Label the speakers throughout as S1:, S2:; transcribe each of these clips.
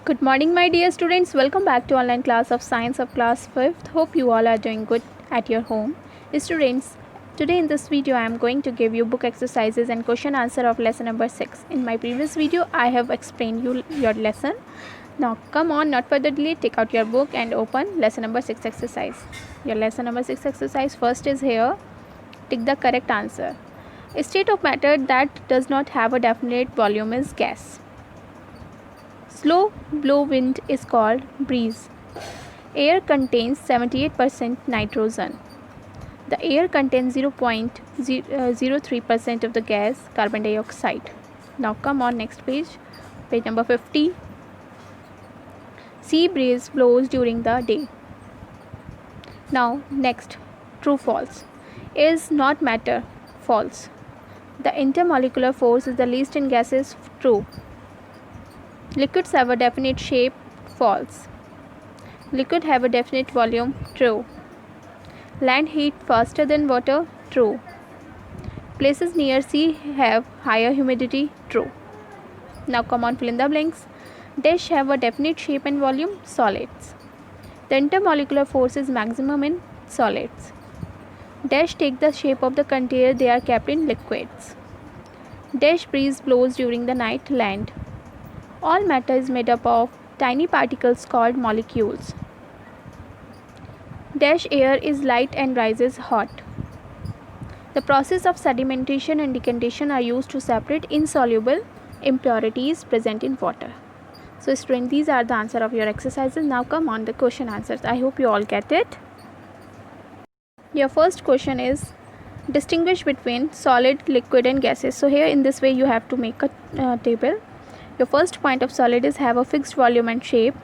S1: Good morning, my dear students. Welcome back to online class of science of class 5th. Hope you all are doing good at your home. Students, today in this video I am going to give you book exercises and question answer of lesson number 6. In my previous video I have explained you your lesson. Now come on, not further delay, take out your book and open lesson number 6 exercise. Your lesson number 6 exercise first is here. Tick the correct answer. A state of matter that does not have a definite volume is gas. Slow blow wind is called breeze. Air contains 78% nitrogen. The air contains 0.03% of the gas carbon dioxide. Now come on, next page, page number 50. Sea breeze blows during the day. Now next, true false. Is not matter, false. The intermolecular force is the least in gases, true. Liquids have a definite shape, false. Liquid have a definite volume, true. Land heat faster than water, true. Places near sea have higher humidity, true. Now come on, fill in the blanks. Dash have a definite shape and volume, solids. The intermolecular force is maximum in solids. Dash take the shape of the container they are kept in liquids. Dash breeze blows during the night, land. All matter is made up of tiny particles called molecules. Dash air is light and rises hot. The process of sedimentation and decantation are used to separate insoluble impurities present in water. So students, these are the answer of your exercises. Now come on the question answers. I hope you all get it. Your first question is distinguish between solid, liquid and gases. So here in this way you have to make a table. Your first point of solid is have a fixed volume and shape,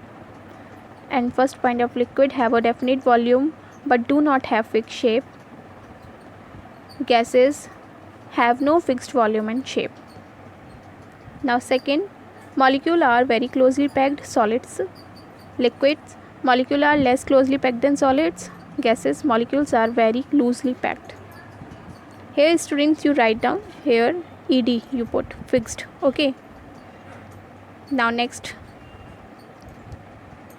S1: and first point of liquid have a definite volume but do not have fixed shape. Gases have no fixed volume and shape. Now second, molecules are very closely packed, solids. Liquids, molecules are less closely packed than solids. Gases, molecules are very loosely packed. Here students, you write down, here ed you put fixed, okay. Now next,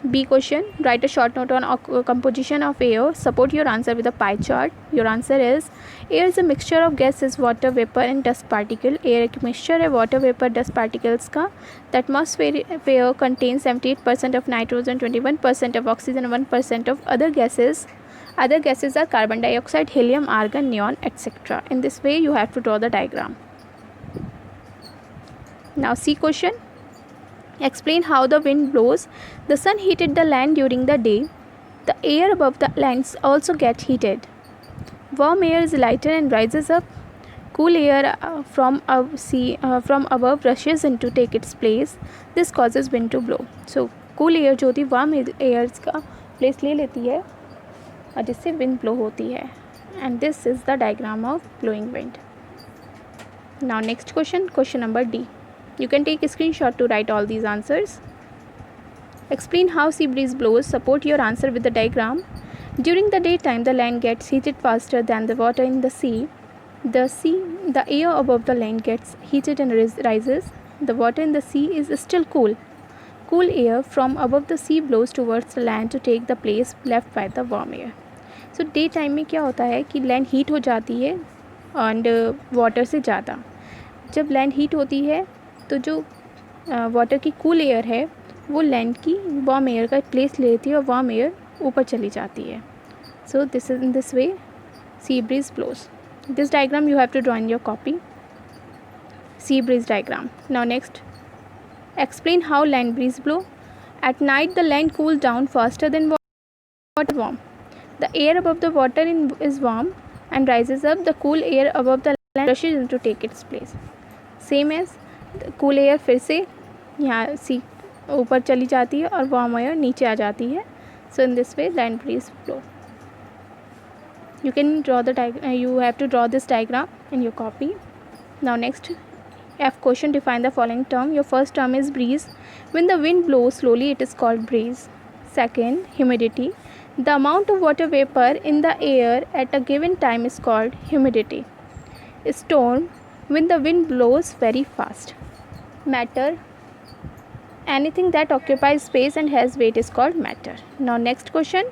S1: B question, write a short note on composition of air. Support your answer with a pie chart. Your answer is air is a mixture of gases, water vapor and dust particle. Air एक mixture है water vapor dust particles का. The atmosphere contains 78% of nitrogen, 21% of oxygen, 1% of other gases. Other gases are carbon dioxide, helium, argon, neon, etc. In this way you have to draw the diagram. Now C question. Explain how the wind blows. The sun heated the land during the day. The air above the lands also gets heated. Warm air is lighter and rises up. Cool air from above rushes in to take its place. This causes wind to blow. So cool air जो होती है warm air का place ले लेती है और जिससे wind blow होती है. And this is the diagram of blowing wind. Now next question, question number D. You can take a screenshot to write all these answers. Explain how sea breeze blows. Support your answer with the diagram. During the daytime, the land gets heated faster than the water in the sea. The air above the land gets heated and rises. The water in the sea is still cool. Cool air from above the sea blows towards the land to take the place left by the warm air. So daytime में क्या होता है कि land heat हो जाती है and water से ज़्यादा. जब land heat होती है तो जो वाटर की कूल एयर है वो लैंड की वार्म एयर का प्लेस लेती है और वार्म एयर ऊपर चली जाती है. So this is in this way sea breeze blows. This diagram you have to draw in your copy. Sea breeze diagram. Now next, explain how land breeze blow. At night the land cool down faster than water warm. The air above the water is warm and rises up. The cool air above the land rushes in to take its place. Same as cool air फिर से यहाँ सी ऊपर चली जाती है और warm air नीचे आ जाती है. So in this way land breeze flow. You can draw the you have to draw this diagram in your copy. Now next F question, define the following term. Your first term is breeze. When the wind blows slowly it is called breeze. Second, humidity. The amount of water vapor in the air at a given time is called humidity. Storm, when the wind blows very fast. Matter, anything that occupies space and has weight is called matter. Now next question.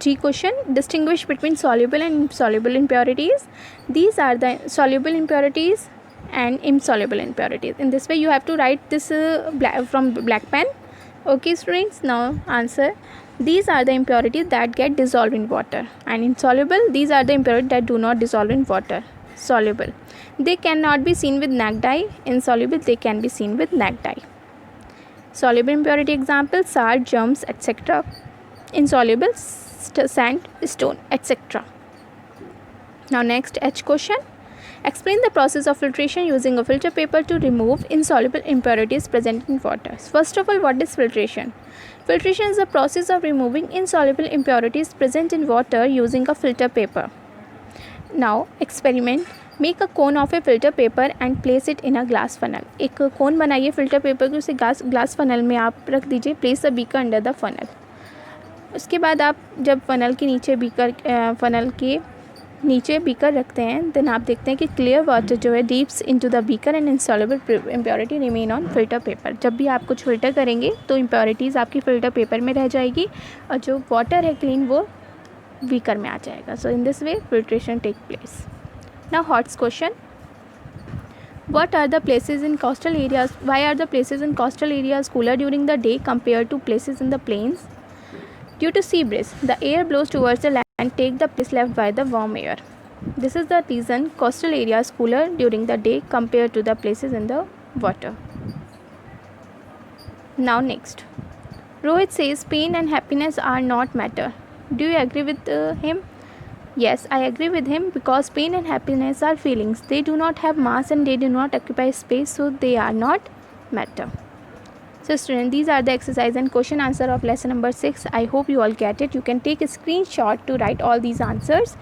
S1: G question, distinguish between soluble and insoluble impurities. These are the soluble impurities and insoluble impurities. In this way you have to write this from black pen. Okay students, now answer. These are the impurities that get dissolved in water, and insoluble, these are the impurities that do not dissolve in water. Soluble, they cannot be seen with naked eye. Insoluble, they can be seen with naked eye. Soluble impurity examples, salt, germs, etc. Insoluble, sand, stone, etc. Now next H question. Explain the process of filtration using a filter paper to remove insoluble impurities present in water. First of all, what is filtration? Filtration is the process of removing insoluble impurities present in water using a filter paper. Now experiment. Make a cone of a filter paper and place it in a glass funnel. एक कोन बनाइए filter paper को, उसे glass funnel में आप रख दीजिए. Place a beaker under the funnel. उसके बाद आप जब फनल के नीचे बीकर रखते हैं, देन आप देखते हैं कि क्लियर वाटर जो है deeps into the beaker and insoluble impurity remain on filter paper. जब भी आप कुछ फिल्टर करेंगे तो इम्प्योरिटीज़ आपकी फ़िल्टर पेपर में रह जाएगी और जो वाटर है क्लीन वो बीकर में आ जाएगा. So in this way filtration take place. Now HOTS question. What are the places in coastal areas? Why are the places in coastal areas cooler during the day compared to places in the plains? Due to sea breeze, the air blows towards the land and take the place left by the warm air. This is the reason coastal areas cooler during the day compared to the places in the water. Now next, Rohit says pain and happiness are not matter. Do you agree with him? Yes, I agree with him because pain and happiness are feelings. They do not have mass and they do not occupy space, so they are not matter. So students, these are the exercise and question answer of lesson number 6. I hope you all get it. You can take a screenshot to write all these answers.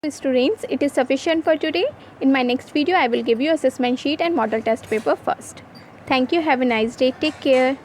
S1: Students, it is sufficient for today. In my next video, I will give you assessment sheet and model test paper first. Thank you. Have a nice day. Take care.